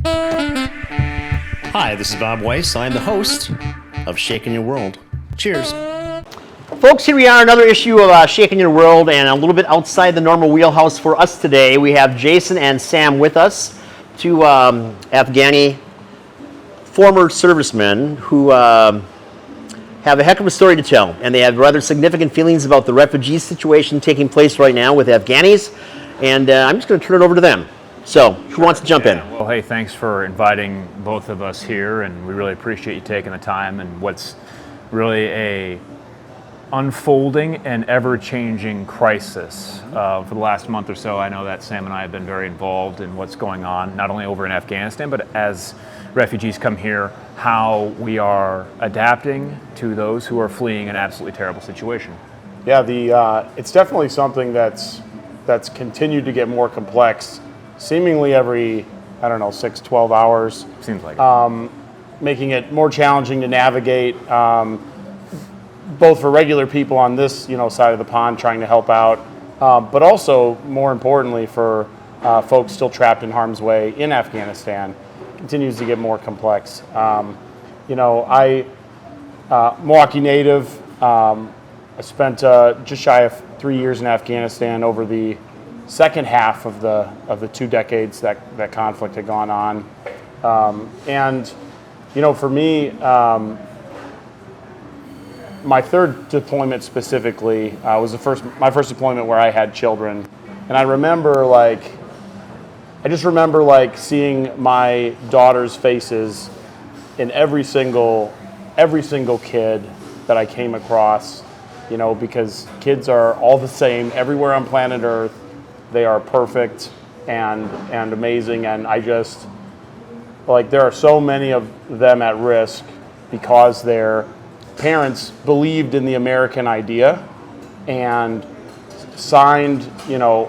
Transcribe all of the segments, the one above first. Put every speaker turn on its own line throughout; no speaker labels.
Hi, this is Bob Weiss. I'm the host of Shaking Your World. Cheers.
Folks, here we are, another issue of Shaking Your World, and a little bit outside the normal wheelhouse for us today. We have Jason and Sam with us, two Afghani former servicemen who have a heck of a story to tell, and they have rather significant feelings about the refugee situation taking place right now with Afghanis, and I'm just going to turn it over to them. So, who wants to jump in?
Well, hey, thanks for inviting both of us here, and we really appreciate you taking the time and what's really a unfolding and ever-changing crisis. For the last month or so, I know that Sam and I have been very involved in what's going on, not only over in Afghanistan, but as refugees come here, how we are adapting to those who are fleeing an absolutely terrible situation.
Yeah, it's definitely something that's continued to get more complex, seemingly every, 6, 12 hours.
Seems like it.
Making it more challenging to navigate, both for regular people on this side of the pond trying to help out, but also, more importantly, for folks still trapped in harm's way in Afghanistan. Continues to get more complex. Milwaukee native, I spent just shy of 3 years in Afghanistan over the second half of the 2 decades that conflict had gone on. For me, my third deployment specifically was my first deployment where I had children, and I just remember seeing my daughter's faces in every single kid that I came across, because kids are all the same everywhere on planet Earth. They are perfect and amazing, and I just, there are so many of them at risk because their parents believed in the American idea and signed, to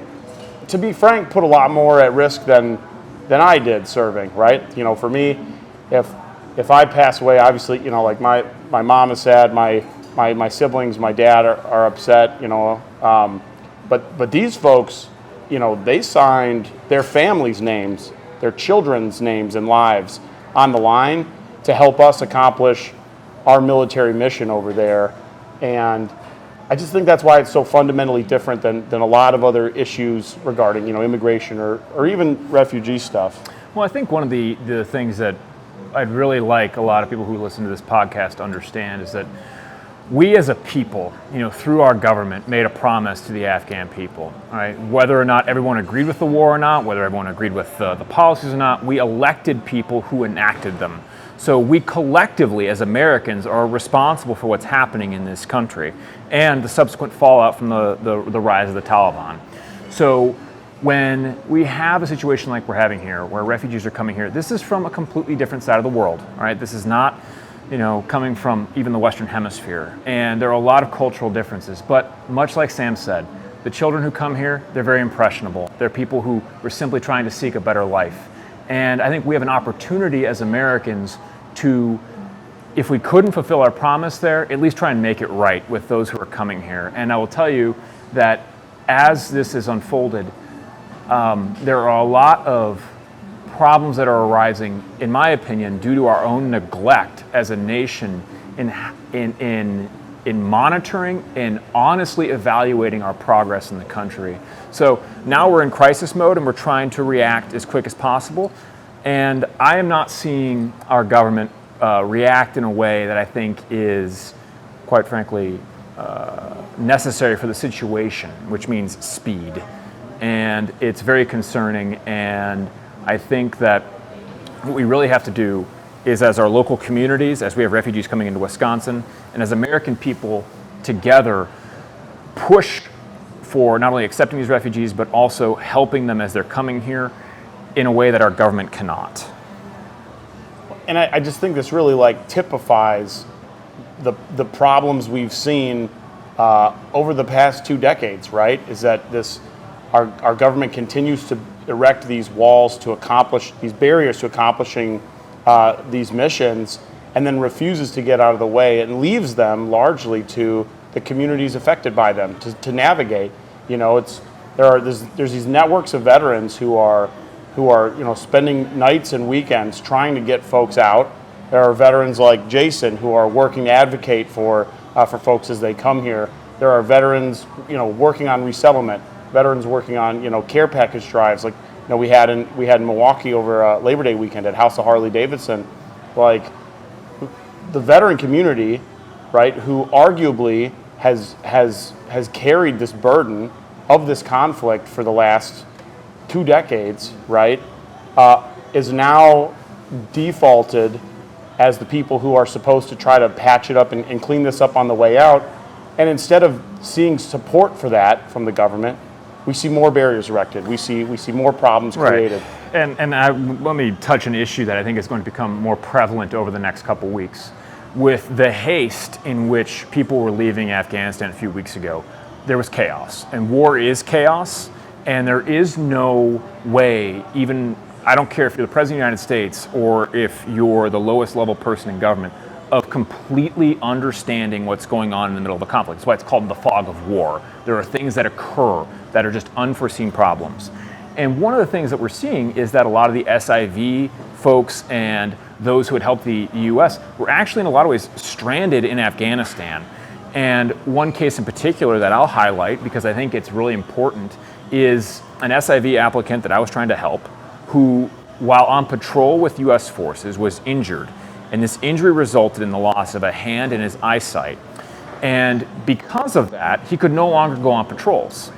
be frank, put a lot more at risk than I did serving, right? For me, if I pass away, obviously, my mom is sad, my siblings, my dad are upset, but these folks, they signed their families' names, their children's names and lives on the line to help us accomplish our military mission over there. And I just think that's why it's so fundamentally different than a lot of other issues regarding, immigration or even refugee stuff.
Well, I think one of the things that I'd really like a lot of people who listen to this podcast to understand is that we as a people, through our government, made a promise to the Afghan people, right? Whether or not everyone agreed with the war or not, whether everyone agreed with the policies or not, we elected people who enacted them. So we collectively, as Americans, are responsible for what's happening in this country and the subsequent fallout from the rise of the Taliban. So when we have a situation like we're having here, where refugees are coming here, this is from a completely different side of the world, all right? This is not coming from even the Western Hemisphere. And there are a lot of cultural differences. But much like Sam said, the children who come here, they're very impressionable. They're people who are simply trying to seek a better life. And I think we have an opportunity as Americans to, if we couldn't fulfill our promise there, at least try and make it right with those who are coming here. And I will tell you that as this is unfolded, there are a lot of problems that are arising, in my opinion, due to our own neglect as a nation in monitoring and honestly evaluating our progress in the country. So now we're in crisis mode and we're trying to react as quick as possible. And I am not seeing our government react in a way that I think is, quite frankly, necessary for the situation, which means speed. And it's very concerning, and I think that what we really have to do is, as our local communities, as we have refugees coming into Wisconsin, and as American people together, push for not only accepting these refugees, but also helping them as they're coming here in a way that our government cannot.
And I just think this really typifies the problems we've seen over the past 2 decades, right? Is that our government continues to erect these walls to accomplish these barriers to accomplishing these missions, and then refuses to get out of the way and leaves them largely to the communities affected by them to navigate. There's these networks of veterans who are who are, spending nights and weekends trying to get folks out. There are veterans like Jason who are working to advocate for folks as they come here. There are veterans, working on resettlement. Veterans working on, care package drives. Like, we had in Milwaukee over Labor Day weekend at House of Harley Davidson. Like, the veteran community, right, who arguably has carried this burden of this conflict for the last 2 decades, right, is now defaulted as the people who are supposed to try to patch it up and clean this up on the way out. And instead of seeing support for that from the government, we see more barriers erected. We see more problems created.
Right. And let me touch an issue that I think is going to become more prevalent over the next couple weeks. With the haste in which people were leaving Afghanistan a few weeks ago, there was chaos. And war is chaos, and there is no way, even, I don't care if you're the President of the United States or if you're the lowest level person in government, of completely understanding what's going on in the middle of a conflict. That's why it's called the fog of war. There are things that occur that are just unforeseen problems. And one of the things that we're seeing is that a lot of the SIV folks and those who had helped the U.S. were actually in a lot of ways stranded in Afghanistan. And one case in particular that I'll highlight, because I think it's really important, is an SIV applicant that I was trying to help, who, while on patrol with U.S. forces, was injured. And this injury resulted in the loss of a hand and his eyesight. And because of that, he could no longer go on patrols.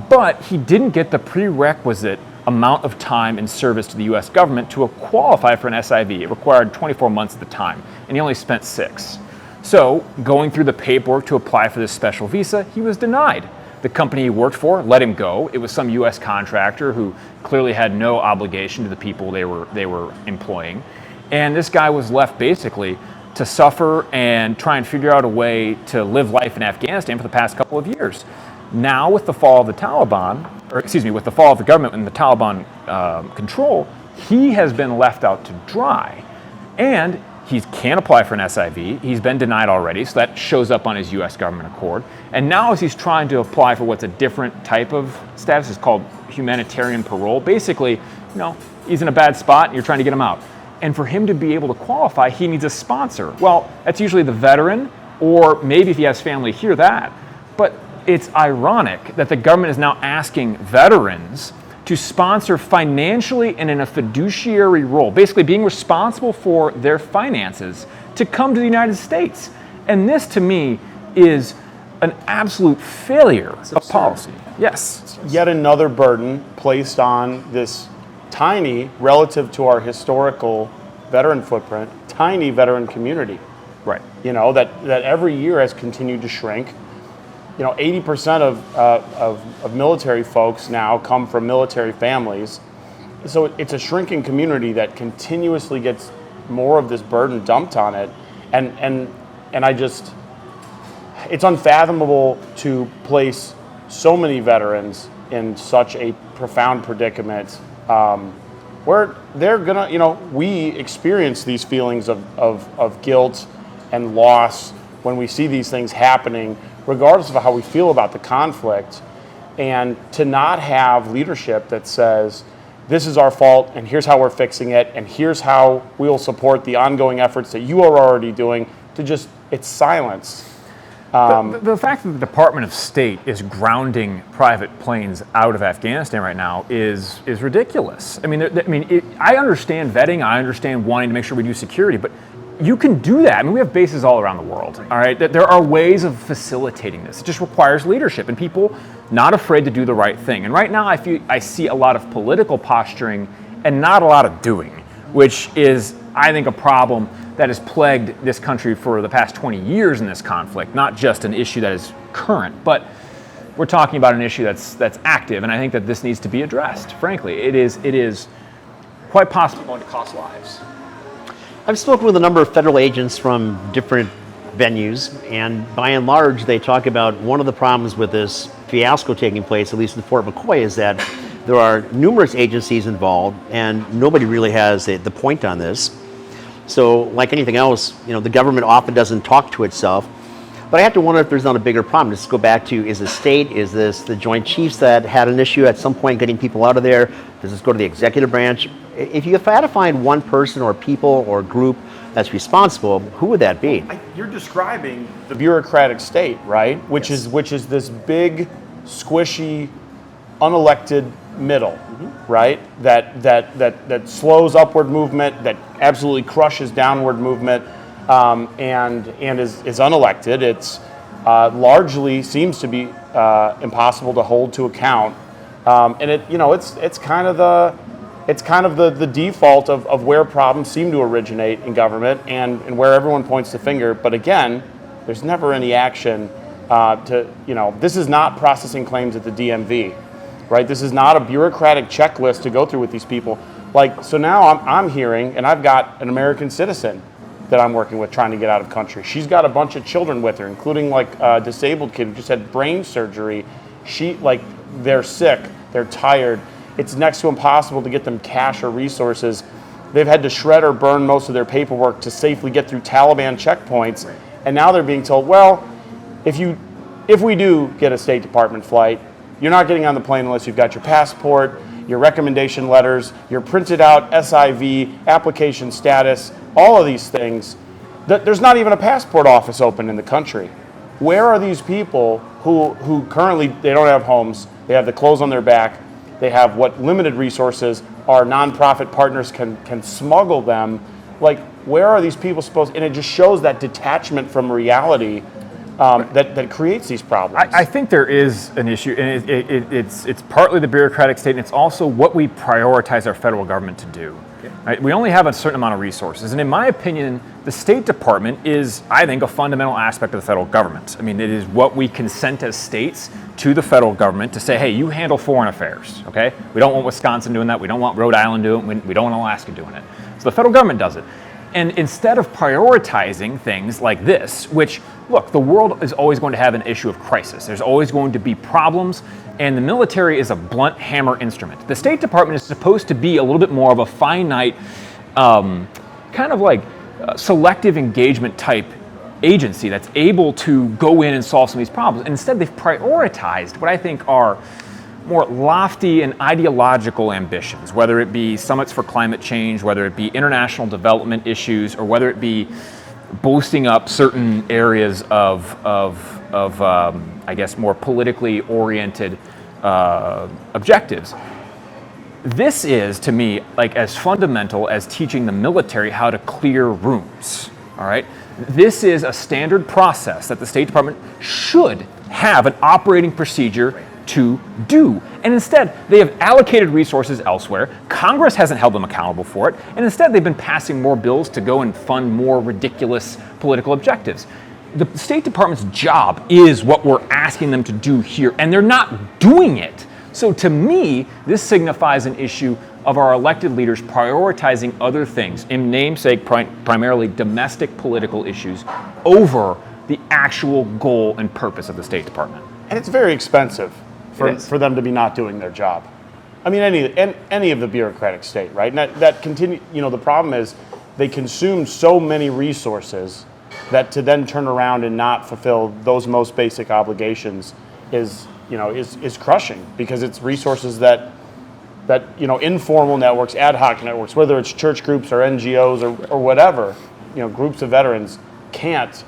But he didn't get the prerequisite amount of time in service to the U.S. government to qualify for an SIV. It required 24 months at the time, and he only spent 6. So, going through the paperwork to apply for this special visa, he was denied. The company he worked for let him go. It was some U.S. contractor who clearly had no obligation to the people they were employing. And this guy was left basically to suffer and try and figure out a way to live life in Afghanistan for the past couple of years. Now, with the fall of the Taliban, with the fall of the government and the Taliban control, he has been left out to dry. And he can't apply for an SIV. He's been denied already, so that shows up on his U.S. government accord. And now as he's trying to apply for what's a different type of status, it's called humanitarian parole. Basically, he's in a bad spot and you're trying to get him out. And for him to be able to qualify, he needs a sponsor. Well, that's usually the veteran, or maybe if he has family here, that. But it's ironic that the government is now asking veterans to sponsor financially and in a fiduciary role, basically being responsible for their finances, to come to the United States. And this, to me, is an absolute failure of policy. Yes.
Yet another burden placed on this tiny, relative to our historical veteran footprint, tiny veteran community.
Right.
That every year has continued to shrink. 80% of military folks now come from military families. So it's a shrinking community that continuously gets more of this burden dumped on it. And it's unfathomable to place so many veterans in such a profound predicament where they're gonna, we experience these feelings of guilt and loss when we see these things happening, regardless of how we feel about the conflict. And to not have leadership that says, this is our fault, and here's how we're fixing it, and here's how we'll support the ongoing efforts that you are already doing, it's silence.
The fact that the Department of State is grounding private planes out of Afghanistan right now is ridiculous. I understand vetting, I understand wanting to make sure we do security, but you can do that. We have bases all around the world, all right? There are ways of facilitating this. It just requires leadership and people not afraid to do the right thing. And right now I see a lot of political posturing and not a lot of doing, which is, I think, a problem that has plagued this country for the past 20 years in this conflict, not just an issue that is current, but we're talking about an issue that's active, and I think that this needs to be addressed, frankly. It is quite possibly going to cost lives.
I've spoken with a number of federal agents from different venues, and by and large, they talk about one of the problems with this fiasco taking place, at least in Fort McCoy, is that there are numerous agencies involved, and nobody really has the point on this. So, like anything else, the government often doesn't talk to itself. But I have to wonder if there's not a bigger problem. Let's go back to, is the state, is this the Joint Chiefs that had an issue at some point getting people out of there? Does this go to the executive branch? If you had to find one person or people or group that's responsible, who would that be?
You're describing the bureaucratic state, right? Which is this big, squishy, unelected middle, right? That slows upward movement, that absolutely crushes downward movement, and is unelected. It's largely seems to be impossible to hold to account, and it's kind of the default of where problems seem to originate in government and where everyone points the finger. But again, there's never any action this is not processing claims at the DMV, right? This is not a bureaucratic checklist to go through with these people. So now I'm hearing, and I've got an American citizen that I'm working with trying to get out of country. She's got a bunch of children with her, including a disabled kid who just had brain surgery. They're sick, they're tired. It's next to impossible to get them cash or resources. They've had to shred or burn most of their paperwork to safely get through Taliban checkpoints. Right. And now they're being told, well, if we do get a State Department flight, you're not getting on the plane unless you've got your passport, your recommendation letters, your printed out SIV, application status, all of these things. There's not even a passport office open in the country. Where are these people who currently, they don't have homes, they have the clothes on their back, they have what limited resources our nonprofit partners can smuggle them. Where are these people supposed? And it just shows that detachment from reality that creates these problems.
I think there is an issue, and it's partly the bureaucratic state, and it's also what we prioritize our federal government to do. Right? We only have a certain amount of resources, and in my opinion, the State Department is, I think, a fundamental aspect of the federal government. I mean, it is what we consent as states to the federal government to say, hey, you handle foreign affairs, okay? We don't want Wisconsin doing that. We don't want Rhode Island doing it. We don't want Alaska doing it. So the federal government does it. And instead of prioritizing things like this, which, look, the world is always going to have an issue of crisis. There's always going to be problems, and the military is a blunt hammer instrument. The State Department is supposed to be a little bit more of a finite, selective engagement type agency that's able to go in and solve some of these problems. And instead, they've prioritized what I think are more lofty and ideological ambitions, whether it be summits for climate change, whether it be international development issues, or whether it be boosting up certain areas of I guess, more politically oriented objectives. This is, to me, as fundamental as teaching the military how to clear rooms, all right? This is a standard process that the State Department should have an operating procedure to do. And instead, they have allocated resources elsewhere. Congress hasn't held them accountable for it. And instead, they've been passing more bills to go and fund more ridiculous political objectives. The State Department's job is what we're asking them to do here, and they're not doing it. So to me, this signifies an issue of our elected leaders prioritizing other things, in namesake primarily domestic political issues, over the actual goal and purpose of the State Department.
And it's very expensive for them to be not doing their job. I mean, any of the bureaucratic state, right? And that continue. The problem is they consume so many resources that to then turn around and not fulfill those most basic obligations is crushing, because it's resources that informal networks, ad hoc networks, whether it's church groups or NGOs or whatever, groups of veterans can't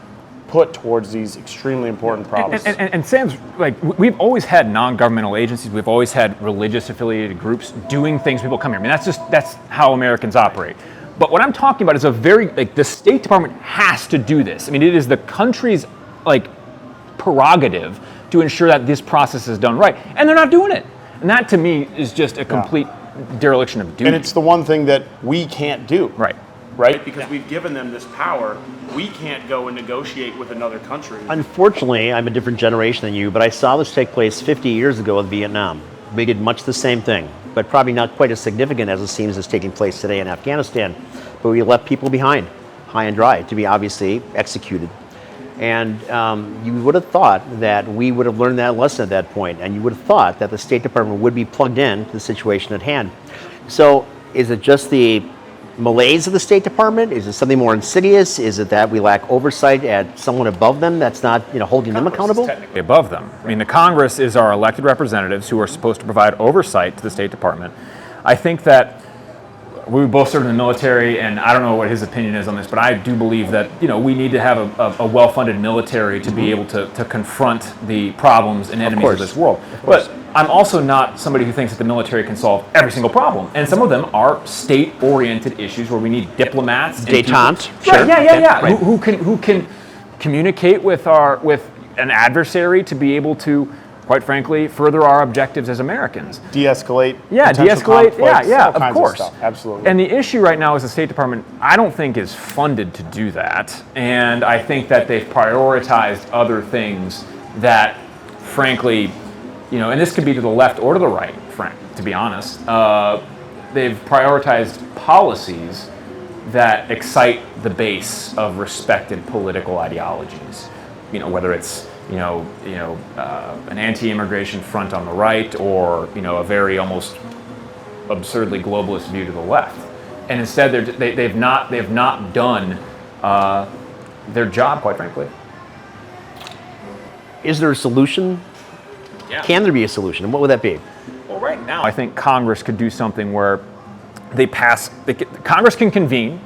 put towards these extremely important problems.
And Sam's we've always had non-governmental agencies, we've always had religious affiliated groups doing things people come here. I mean, that's how Americans operate. But what I'm talking about is the State Department has to do this. I mean, it is the country's prerogative to ensure that this process is done right, and they're not doing it. And that, to me, is just a complete dereliction of duty.
And it's the one thing that we can't do.
Right?
Because we've given them this power. We can't go and negotiate with another country.
Unfortunately, I'm a different generation than you, but I saw this take place 50 years ago with Vietnam. We did much the same thing, but probably not quite as significant as it seems is taking place today in Afghanistan. But we left people behind, high and dry, to be obviously executed. And you would have thought that we would have learned that lesson at that point, and you would have thought that the State Department would be plugged in to the situation at hand. So is it just the malaise of the State Department? Is it something more insidious? Is it that we lack oversight at someone above them that's not, holding them accountable?
Technically above them. I mean, the Congress is our elected representatives who are supposed to provide oversight to the State Department. I think that we both served in the military, and I don't know what his opinion is on this, but I do believe that we need to have a well-funded military to be able to confront the problems and enemies of this world. But I'm also not somebody who thinks that the military can solve every single problem, and some of them are state-oriented issues where we need diplomats,
détente,
sure, right. who can communicate with an adversary to be able to, quite frankly, further our objectives as Americans.
De-escalate.
De-escalate. Of course.
Of stuff. Absolutely.
And the issue right now is the State Department, I don't think, is funded to do that. And I think that they've prioritized other things that, frankly, and this could be to the left or to the right, to be honest. They've prioritized policies that excite the base of respected political ideologies. Whether it's an anti-immigration front on the right, or a very almost absurdly globalist view to the left, and instead they've not done their job, quite frankly.
Is there a solution?
Yeah.
Can there be a solution, and what would that be?
Well, right now I think Congress could do something where Congress can convene,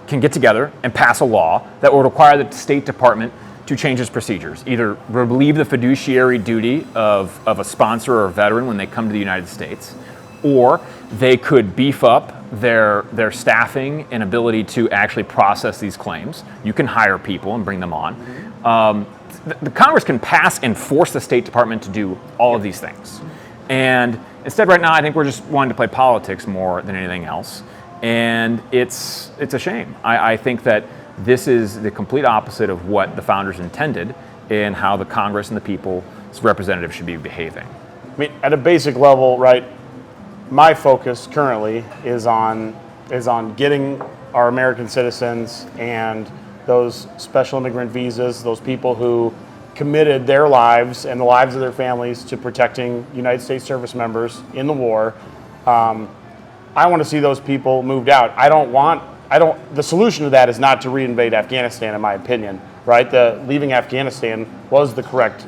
can get together and pass a law that will require the State Department to change its procedures, either relieve the fiduciary duty of a sponsor or a veteran when they come to the United States, or they could beef up their staffing and ability to actually process these claims. You can hire people and bring them on. The Congress can pass and force the State Department to do all of these things. And instead, right now, I think we're just wanting to play politics more than anything else. And it's a shame. I think that this is the complete opposite of what the founders intended in how the Congress and the people's representatives should be behaving.
I mean, at a basic level, right, my focus currently is on getting our American citizens and those special immigrant visas, those people who committed their lives and the lives of their families to protecting United States service members in the war. I want to see those people moved out. The solution to that is not to reinvade Afghanistan, in my opinion, right? Leaving Afghanistan was the correct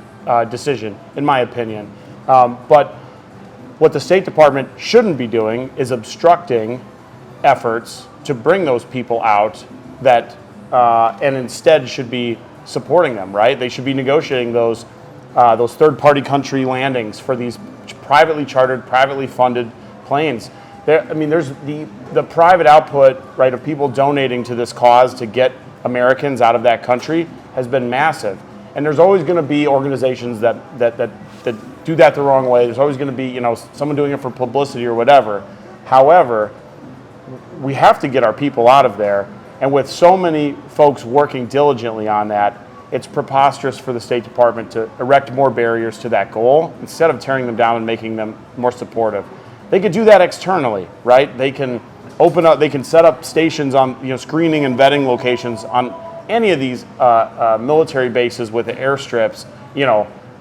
decision, in my opinion. But what the State Department shouldn't be doing is obstructing efforts to bring those people out and instead should be supporting them, right? They should be negotiating those third-party country landings for these privately chartered, privately funded planes. There's the private output, right, of people donating to this cause to get Americans out of that country has been massive. And there's always going to be organizations that do that the wrong way. There's always going to be, someone doing it for publicity or whatever. However, we have to get our people out of there. And with so many folks working diligently on that, it's preposterous for the State Department to erect more barriers to that goal instead of tearing them down and making them more supportive. They could do that externally, right? They can set up stations on, screening and vetting locations on any of these military bases with the airstrips,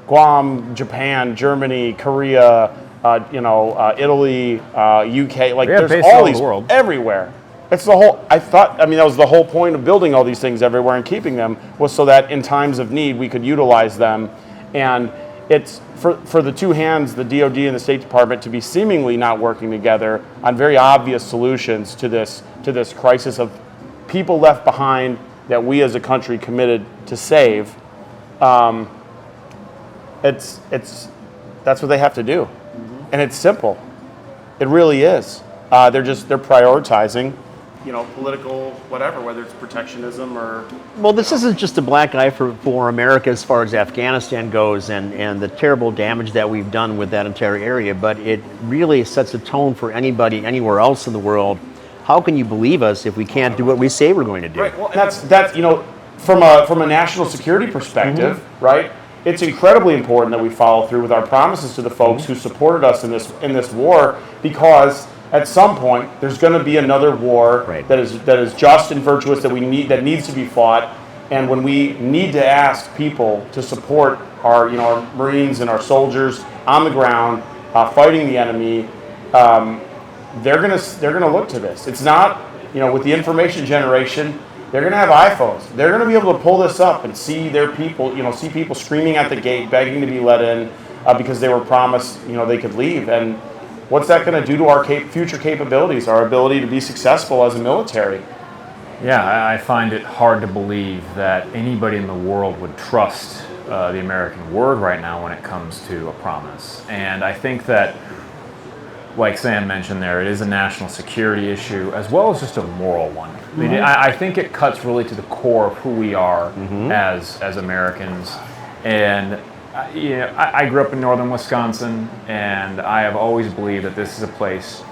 Guam, Japan, Germany, Korea, Italy, UK, there's all these everywhere. It's the whole. That was the whole point of building all these things everywhere and keeping them was so that in times of need we could utilize them. And it's for the two hands, the DoD and the State Department, to be seemingly not working together on very obvious solutions to this crisis of people left behind that we as a country committed to save. That's what they have to do, and it's simple. It really is. They're prioritizing. Political whatever, whether it's protectionism or...
Well, this isn't just a black eye for America as far as Afghanistan goes and the terrible damage that we've done with that entire area, but it really sets a tone for anybody anywhere else in the world. How can you believe us if we can't do what we say we're going to do?
Right. Well, that's from a national security perspective, right? It's incredibly important that we follow through with our promises to the folks who supported us in this war, because at some point there's going to be another war that is just and virtuous that needs to be fought, and when we need to ask people to support our Marines and our soldiers on the ground fighting the enemy, they're going to look to this. It's not with the information generation, they're going to have iPhones. They're going to be able to pull this up and see their people, see people screaming at the gate, begging to be let in because they were promised, they could leave. And what's that going to do to our future capabilities, our ability to be successful as a military?
Yeah, I find it hard to believe that anybody in the world would trust the American word right now when it comes to a promise. And I think that, like Sam mentioned there, it is a national security issue as well as just a moral one. I mean, I think it cuts really to the core of who we are as Americans. And I grew up in northern Wisconsin, and I have always believed that this is a place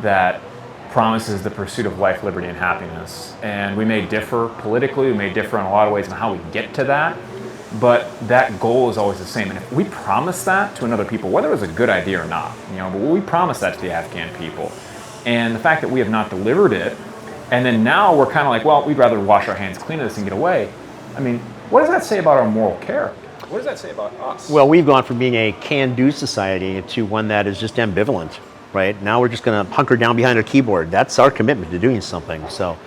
that promises the pursuit of life, liberty, and happiness. And we may differ politically, we may differ in a lot of ways on how we get to that, but that goal is always the same. And if we promise that to another people, whether it was a good idea or not, but we promise that to the Afghan people. And the fact that we have not delivered it, and then now we're kind of like, well, we'd rather wash our hands clean of this and get away. I mean, what does that say about our moral character? What does that say about us?
Well, we've gone from being a can-do society to one that is just ambivalent, right? Now we're just going to hunker down behind our keyboard. That's our commitment to doing something. So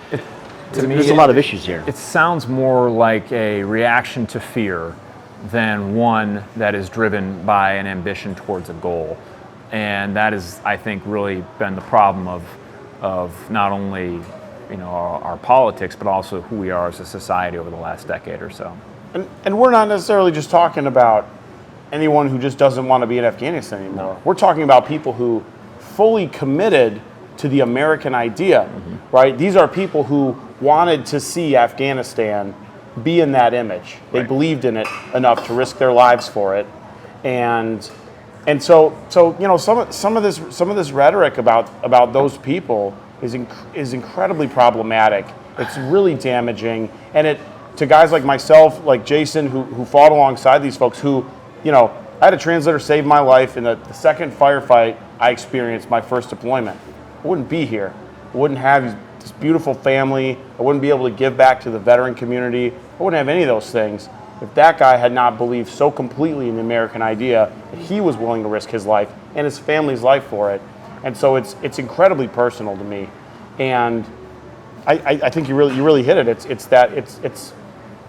there's a lot of issues here.
It sounds more like a reaction to fear than one that is driven by an ambition towards a goal. And that is, I think, really been the problem of not only our politics, but also who we are as a society over the last decade or so.
And we're not necessarily just talking about anyone who just doesn't want to be in Afghanistan anymore. No. We're talking about people who fully committed to the American idea, right? These are people who wanted to see Afghanistan be in that image. They believed in it enough to risk their lives for it, and so some of this rhetoric about those people is incredibly problematic. It's really damaging, and to guys like myself, like Jason, who fought alongside these folks, who, I had a translator save my life in the second firefight I experienced, my first deployment. I wouldn't be here. I wouldn't have this beautiful family. I wouldn't be able to give back to the veteran community. I wouldn't have any of those things if that guy had not believed so completely in the American idea that he was willing to risk his life and his family's life for it. And so it's incredibly personal to me. And I think you really hit it.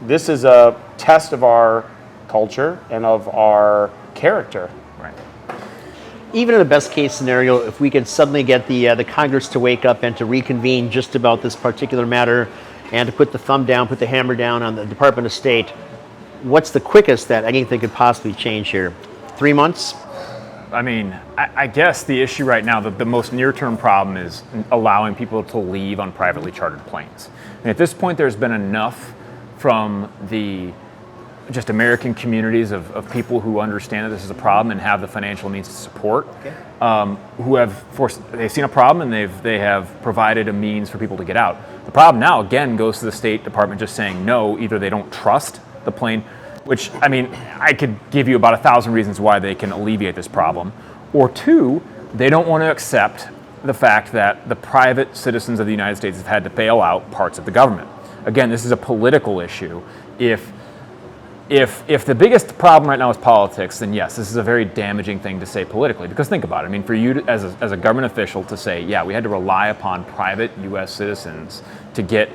This is a test of our culture and of our character.
Right.
Even in the best case scenario, if we could suddenly get the Congress to wake up and to reconvene just about this particular matter and to put the thumb down, put the hammer down on the Department of State, what's the quickest that anything could possibly change here? 3 months?
I mean, I guess the issue right now, the most near-term problem is allowing people to leave on privately chartered planes. And at this point, there's been enough from the just American communities of people who understand that this is a problem and have the financial means to support, they've seen a problem and they have provided a means for people to get out. The problem now, again, goes to the State Department just saying no, either they don't trust the plane, which, I mean, I could give you about 1,000 reasons why they can alleviate this problem, or two, they don't want to accept the fact that the private citizens of the United States have had to bail out parts of the government. Again, this is a political issue. If the biggest problem right now is politics, then yes, this is a very damaging thing to say politically. Because think about it. I mean, for you as a government official to say, yeah, we had to rely upon private U.S. citizens to get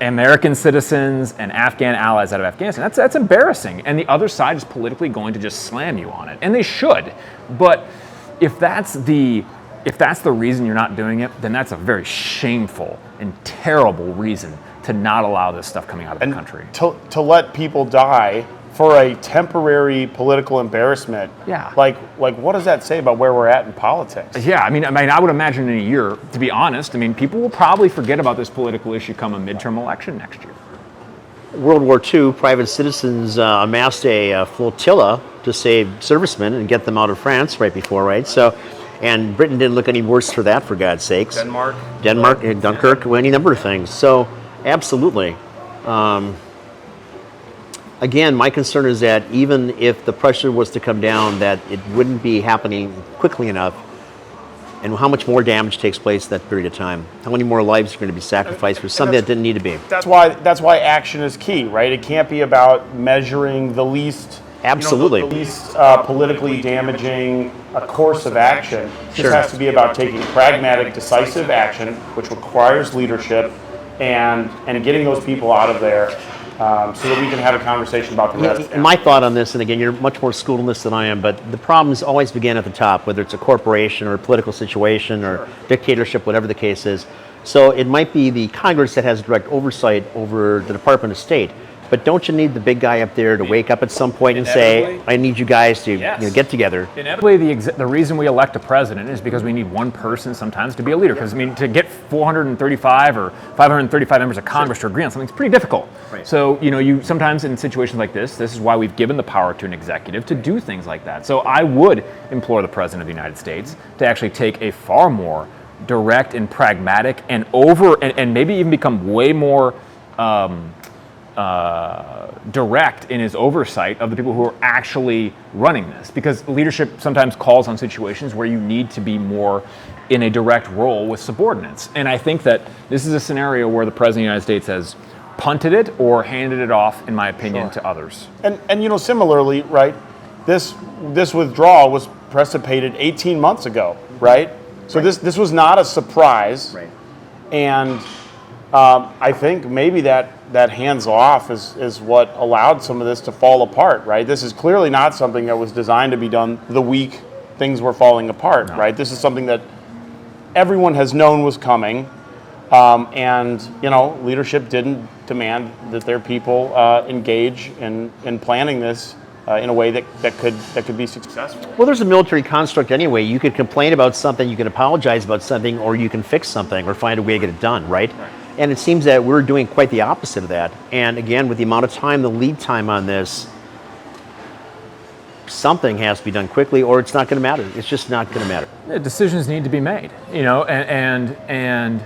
American citizens and Afghan allies out of Afghanistan, that's embarrassing. And the other side is politically going to just slam you on it. And they should. But if that's the reason you're not doing it, then that's a very shameful and terrible reason to not allow this stuff coming out of the country.
To let people die for a temporary political embarrassment.
Yeah.
Like what does that say about where we're at in politics?
Yeah, I mean, I would imagine in a year, to be honest, people will probably forget about this political issue come a midterm election next year.
World War II, private citizens amassed a flotilla to save servicemen and get them out of France right before, right? So, and Britain didn't look any worse for that, for God's sakes.
Denmark,
Dunkirk, any number of things. So, absolutely. Again, my concern is that even if the pressure was to come down, that it wouldn't be happening quickly enough. And how much more damage takes place in that period of time? How many more lives are going to be sacrificed for something that didn't need to be?
That's why action is key, right? It can't be about measuring the least
Absolutely.
The least politically damaging course of action.
Sure.
This has to be about taking pragmatic, decisive action, which requires leadership, and getting those people out of there so that we can have a conversation about the rest.
My thought on this, and again, you're much more schooled in this than I am, but the problems always begin at the top, whether it's a corporation or a political situation or dictatorship, whatever the case is. So it might be the Congress that has direct oversight over the Department of State. But don't you need the big guy up there to wake up at some point and say, I need you guys to get together?
Inevitably, the reason we elect a president is because we need one person sometimes to be a leader. Because, I mean, to get 435 or 535 members of Congress to agree on something is pretty difficult.
Right.
So, you sometimes in situations like this is why we've given the power to an executive to do things like that. So I would implore the President of the United States to actually take a far more direct and pragmatic and maybe even become way more direct in his oversight of the people who are actually running this, because leadership sometimes calls on situations where you need to be more in a direct role with subordinates. And I think that this is a scenario where the President of the United States has punted it or handed it off, in my opinion, to others.
And similarly, right, this withdrawal was precipitated 18 months ago, right? So this was not a surprise.
Right.
And I think maybe that hands off is what allowed some of this to fall apart, right? This is clearly not something that was designed to be done the week things were falling apart, right? This is something that everyone has known was coming, and leadership didn't demand that their people engage in planning this in a way that could be successful.
Well, there's a military construct anyway. You could complain about something, you can apologize about something, or you can fix something or find a way to get it done, right? And it seems that we're doing quite the opposite of that. And again, with the amount of time, the lead time on this, something has to be done quickly or it's not going to matter. It's just not going to matter.
Decisions need to be made, and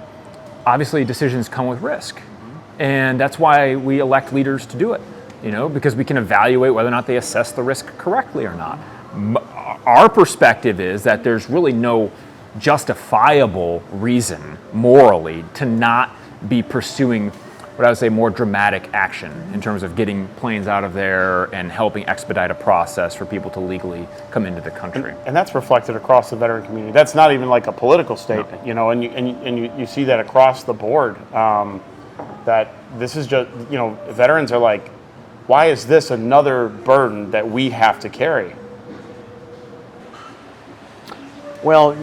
obviously decisions come with risk. And that's why we elect leaders to do it, because we can evaluate whether or not they assess the risk correctly or not. Our perspective is that there's really no justifiable reason morally to not be pursuing what I would say more dramatic action in terms of getting planes out of there and helping expedite a process for people to legally come into the country.
And that's reflected across the veteran community. That's not even like a political statement, and you see that across the board, that this is just, veterans are like, why is this another burden that we have to carry?
Well,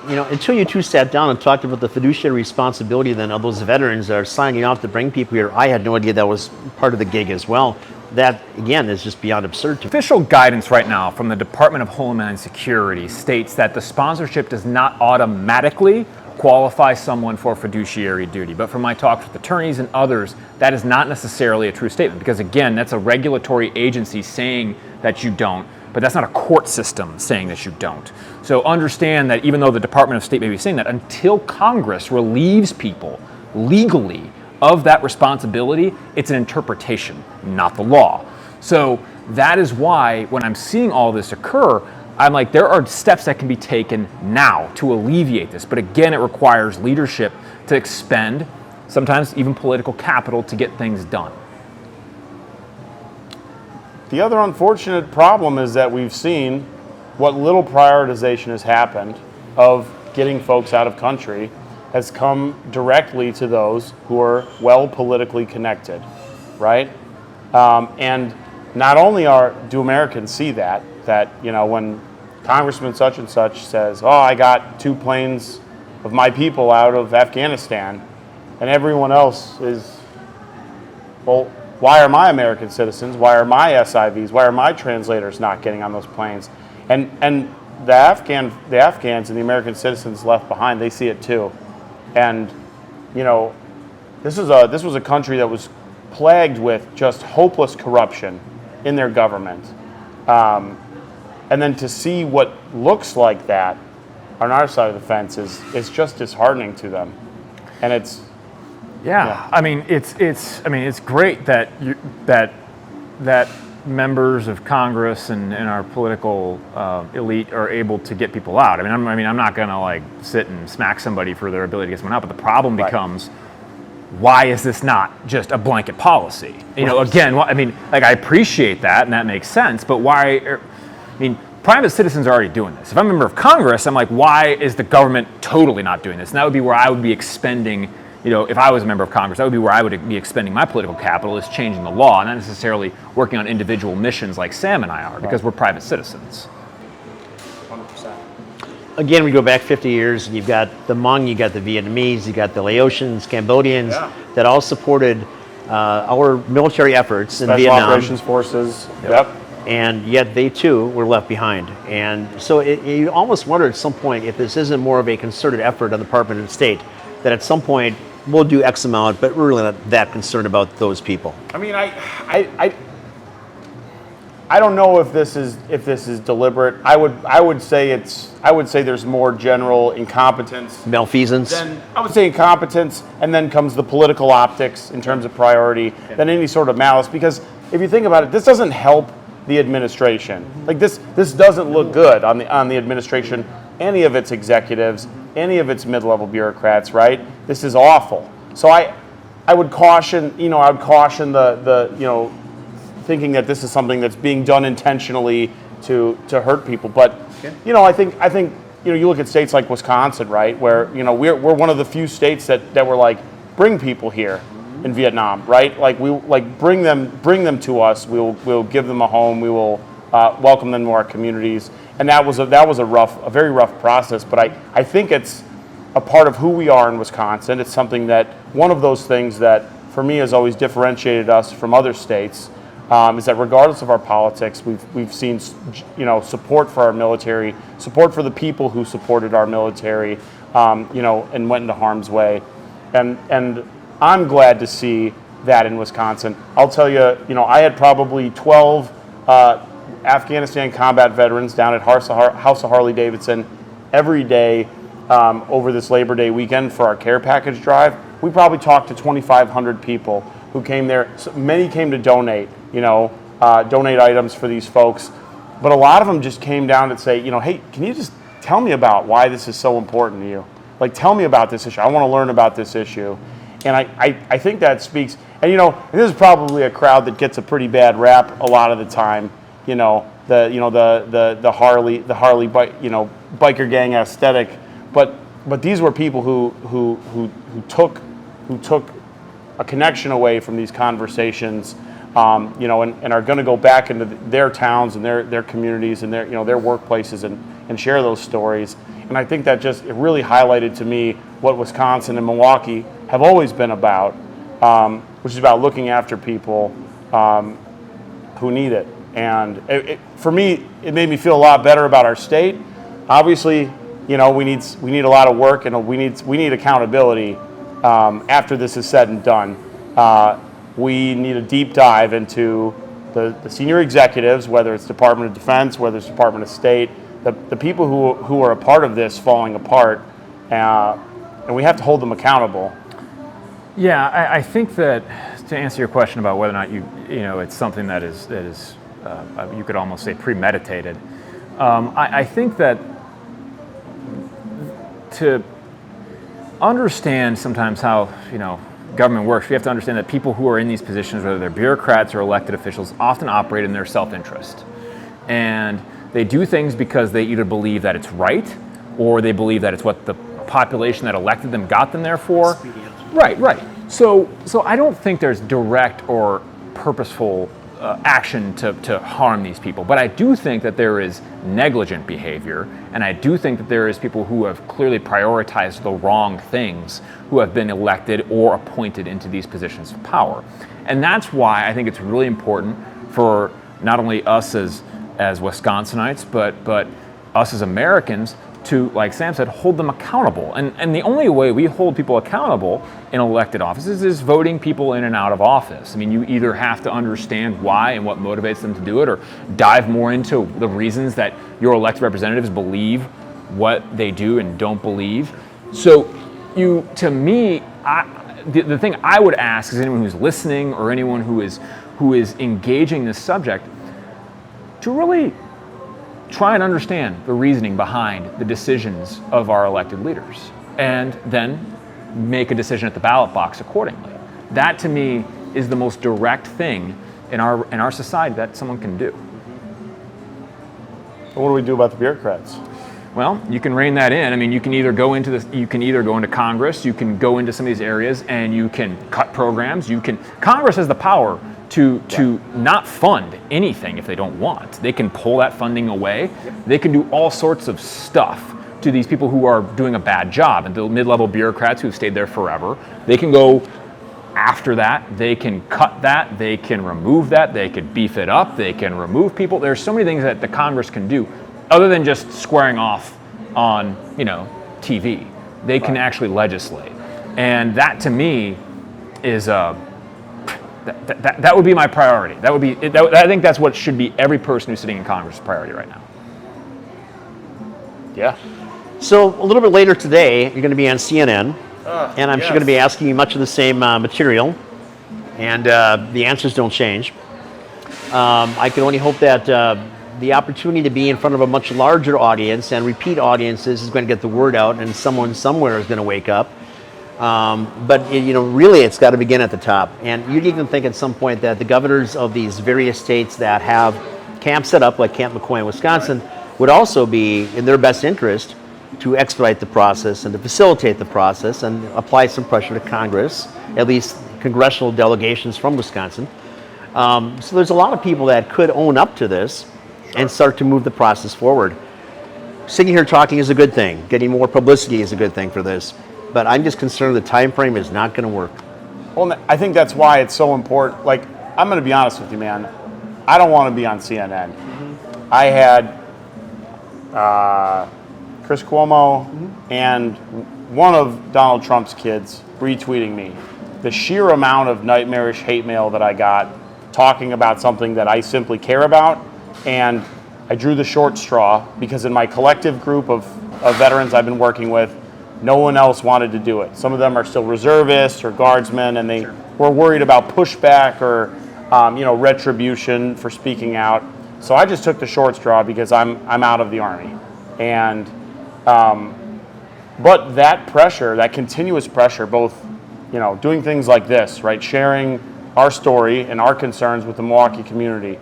until you two sat down and talked about the fiduciary responsibility then of those veterans that are signing off to bring people here, I had no idea that was part of the gig as well. That, again, is just beyond absurd to me.
Official guidance right now from the Department of Homeland Security states that the sponsorship does not automatically qualify someone for fiduciary duty. But from my talks with attorneys and others, that is not necessarily a true statement, because again, that's a regulatory agency saying that you don't, but that's not a court system saying that you don't. So understand that even though the Department of State may be saying that, until Congress relieves people legally of that responsibility, it's an interpretation, not the law. So that is why when I'm seeing all this occur, I'm like, there are steps that can be taken now to alleviate this. But again, it requires leadership to expend, sometimes even political capital, to get things done.
The other unfortunate problem is that we've seen what little prioritization has happened of getting folks out of country has come directly to those who are well politically connected, right? And not only do Americans see that when Congressman such and such says, I got 2 planes of my people out of Afghanistan, and everyone else is, well, why are my American citizens, why are my SIVs, why are my translators not getting on those planes? And the Afghans and the American citizens left behind, they see it too. And this was a country that was plagued with just hopeless corruption in their government. And then to see what looks like that on our side of the fence is just disheartening to them. And it's
I mean, it's great that members of Congress and our political elite are able to get people out. I'm not going to sit and smack somebody for their ability to get someone out. But the problem becomes, why is this not just a blanket policy? You know, again, I mean, like, I appreciate that and that makes sense, but why? I mean, private citizens are already doing this. If I'm a member of Congress, I'm like, why is the government totally not doing this? And that would be where I would be expending, you know, if I was a member of Congress, that would be where I would be expending my political capital, is changing the law, not necessarily working on individual missions like Sam and I are, because we're private citizens.
100%.
Again, we go back 50 years, and you've got the Hmong, you got the Vietnamese, you got the Laotians, Cambodians, that all supported our military efforts in
Special
Vietnam.
Operations Forces. Yep.
And yet they too were left behind. And so you almost wonder at some point if this isn't more of a concerted effort on the Department of State, that at some point we'll do X amount, but we're really not that concerned about those people.
I mean, I don't know if this is deliberate. I would say there's more general incompetence.
Malfeasance.
Then I would say incompetence, and then comes the political optics in terms of priority, than any sort of malice. Because if you think about it, this doesn't help the administration. Like this doesn't look good on the administration, any of its executives, any of its mid-level bureaucrats, right? This is awful. So I would caution, the thinking that this is something that's being done intentionally to hurt people. But I think you look at states like Wisconsin, right, where we're one of the few states that were like, bring people here in Vietnam, right? Like bring them to us. We'll give them a home. We will welcome them to our communities. And that was a very rough process. But I think it's a part of who we are in Wisconsin. It's something that, one of those things that for me has always differentiated us from other states, is that regardless of our politics, we've seen support for our military, support for the people who supported our military, and went into harm's way, and I'm glad to see that in Wisconsin. I'll tell you, I had probably 12 Afghanistan combat veterans down at House of Harley-Davidson every day over this Labor Day weekend for our care package drive. We probably talked to 2,500 people who came there. So many came to donate, donate items for these folks. But a lot of them just came down to say, hey, can you just tell me about why this is so important to you? Like, tell me about this issue. I want to learn about this issue. And I think that speaks, and this is probably a crowd that gets a pretty bad rap a lot of the time. The Harley biker gang aesthetic, but these were people who took a connection away from these conversations, and are going to go back into their towns and their communities and their workplaces and share those stories. And I think that it really highlighted to me what Wisconsin and Milwaukee have always been about, which is about looking after people who need it. And for me, it made me feel a lot better about our state. Obviously, we need a lot of work, and we need accountability after this is said and done. We need a deep dive into the senior executives, whether it's Department of Defense, whether it's Department of State, the people who are a part of this falling apart, and we have to hold them accountable.
Yeah, I think that, to answer your question about whether or not it's something that is you could almost say premeditated. I think that to understand sometimes how government works, we have to understand that people who are in these positions, whether they're bureaucrats or elected officials, often operate in their self-interest, and they do things because they either believe that it's right, or they believe that it's what the population that elected them got them there for. Right. So I don't think there's direct or purposeful action to harm these people, but I do think that there is negligent behavior, and I do think that there is people who have clearly prioritized the wrong things, who have been elected or appointed into these positions of power. And that's why I think it's really important for not only us as Wisconsinites, but us as Americans to, like Sam said, hold them accountable. And the only way we hold people accountable in elected offices is voting people in and out of office. I mean, you either have to understand why and what motivates them to do it, or dive more into the reasons that your elected representatives believe what they do and don't believe. So to me, the thing I would ask is anyone who's listening or anyone who is engaging this subject to really try and understand the reasoning behind the decisions of our elected leaders, and then make a decision at the ballot box accordingly. That to me is the most direct thing in our society that someone can do.
What do we do about the bureaucrats?
Well, you can rein that in. I mean, you can either go into Congress, you can go into some of these areas, and you can cut programs. Congress has the power to not fund anything if they don't want. They can pull that funding away. They can do all sorts of stuff to these people who are doing a bad job, and the mid-level bureaucrats who've stayed there forever. They can go after that. They can cut that. They can remove that. They can beef it up. They can remove people. There's so many things that the Congress can do other than just squaring off on, TV. They can actually legislate. And that to me is that would be my priority. I think that's what should be every person who's sitting in Congress' priority right now.
Yeah.
So a little bit later today, you're going to be on CNN, and I'm sure going to be asking you much of the same material, and the answers don't change. I can only hope that the opportunity to be in front of a much larger audience and repeat audiences is going to get the word out, and someone somewhere is going to wake up. But really, it's got to begin at the top. And you'd even think at some point that the governors of these various states that have camps set up, like Camp McCoy in Wisconsin, would also be in their best interest to expedite the process and to facilitate the process and apply some pressure to Congress, at least congressional delegations from Wisconsin. So there's a lot of people that could own up to this and start to move the process forward. Sitting here talking is a good thing. Getting more publicity is a good thing for this. But I'm just concerned the time frame is not going to work.
Well, I think that's why it's so important. Like, I'm going to be honest with you, man. I don't want to be on CNN. Mm-hmm. I had Chris Cuomo and one of Donald Trump's kids retweeting me. The sheer amount of nightmarish hate mail that I got talking about something that I simply care about, and I drew the short straw because in my collective group of veterans I've been working with, no one else wanted to do it. Some of them are still reservists or guardsmen, and they were worried about pushback or retribution for speaking out. So I just took the short straw because I'm out of the Army. And but that pressure, that continuous pressure, both doing things like this, right, sharing our story and our concerns with the Milwaukee community,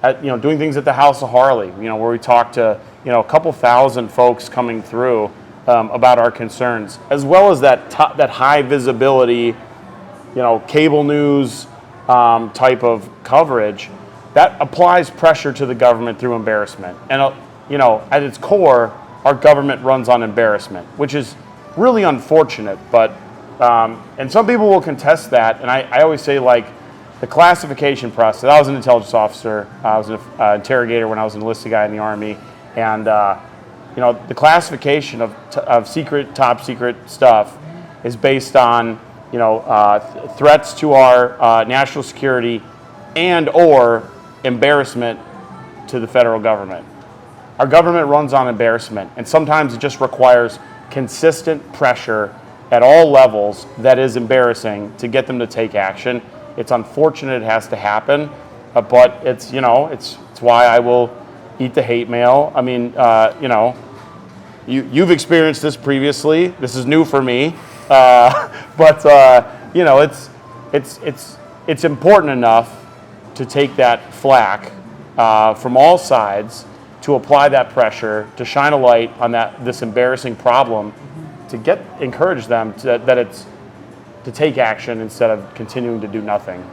doing things at the House of Harley, where we talk to a couple thousand folks coming through about our concerns, as well as that high visibility, cable news type of coverage that applies pressure to the government through embarrassment. And at its core, our government runs on embarrassment, which is really unfortunate. But and some people will contest that. And I always say, like, the classification process. I was an intelligence officer. I was an interrogator when I was an enlisted guy in the Army, and the classification of secret, top secret stuff is based on threats to our national security and or embarrassment to the federal government. Our government runs on embarrassment, and sometimes it just requires consistent pressure at all levels that is embarrassing to get them to take action. It's unfortunate it has to happen, but it's why I will eat the hate mail. I mean, you've experienced this previously. This is new for me, but it's important enough to take that flack from all sides, to apply that pressure, to shine a light on this embarrassing problem, to encourage them to take action instead of continuing to do nothing.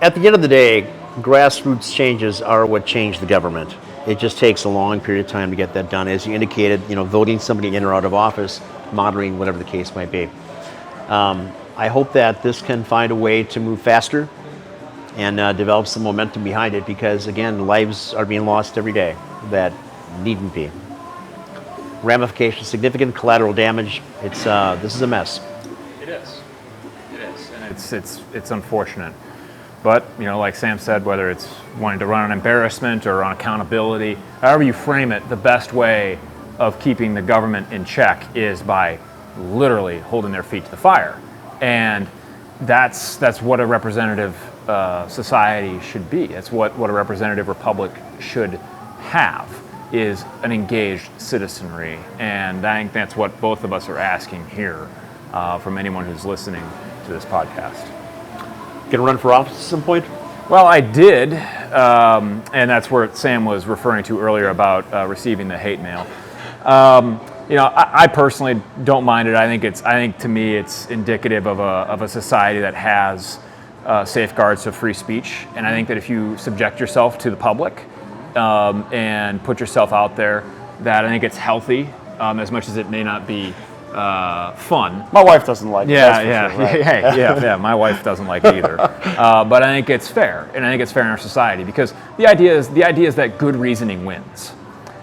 At the end of the day, grassroots changes are what change the government. It just takes a long period of time to get that done. As you indicated, voting somebody in or out of office, monitoring, whatever the case might be. I hope that this can find a way to move faster and develop some momentum behind it, because again, lives are being lost every day that needn't be. Ramifications, significant collateral damage. This is a mess.
It is, and it's unfortunate. But like Sam said, whether it's wanting to run on embarrassment or on accountability, however you frame it, the best way of keeping the government in check is by literally holding their feet to the fire, and that's what a representative society should be. That's what a representative republic should have. is an engaged citizenry. And I think that's what both of us are asking here from anyone who's listening to this podcast.
Gonna run for office at some point?
Well, I did, and that's where Sam was referring to earlier about receiving the hate mail. I personally don't mind it. I think to me it's indicative of a society that has safeguards of free speech, and I think that if you subject yourself to the public and put yourself out there, that I think it's healthy, as much as it may not be fun.
My wife doesn't like it.
Yeah.
Sure, right?
Yeah. My wife doesn't like it either. But I think it's fair, and I think it's fair in our society because the idea is that good reasoning wins,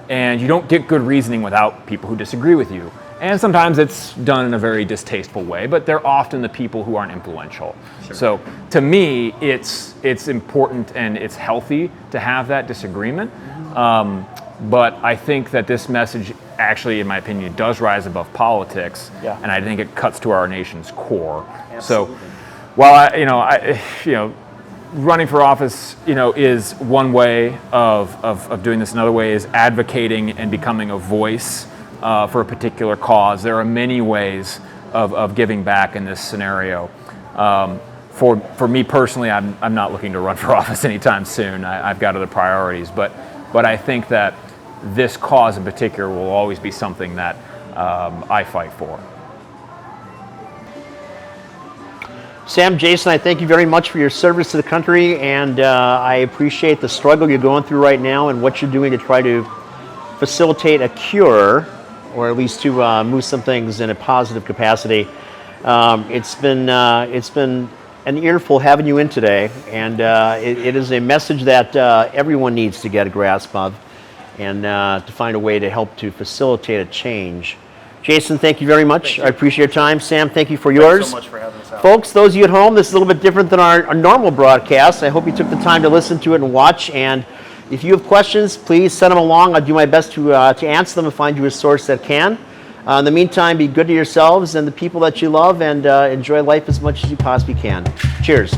and you don't get good reasoning without people who disagree with you. And sometimes it's done in a very distasteful way, but they're often the people who aren't influential. Sure. So to me, it's important and it's healthy to have that disagreement. But I think that this message actually, in my opinion, does rise above politics, and I think it cuts to our nation's core. Absolutely. So, while running for office, is one way of doing this. Another way is advocating and becoming a voice for a particular cause. There are many ways of giving back in this scenario. For me personally, I'm not looking to run for office anytime soon. I've got other priorities, but I think that this cause in particular will always be something that I fight for.
Sam, Jason, I thank you very much for your service to the country, and I appreciate the struggle you're going through right now and what you're doing to try to facilitate a cure, or at least to move some things in a positive capacity. It's been an earful having you in today, and it is a message that everyone needs to get a grasp of, and to find a way to help to facilitate a change. Jason, thank you very much. I appreciate your time. Sam, thank you for yours.
Thanks so much for having us out.
Folks, those of you at home, this is a little bit different than our normal broadcast. I hope you took the time to listen to it and watch. And if you have questions, please send them along. I'll do my best to answer them and find you a source that can. In the meantime, be good to yourselves and the people that you love, and enjoy life as much as you possibly can. Cheers.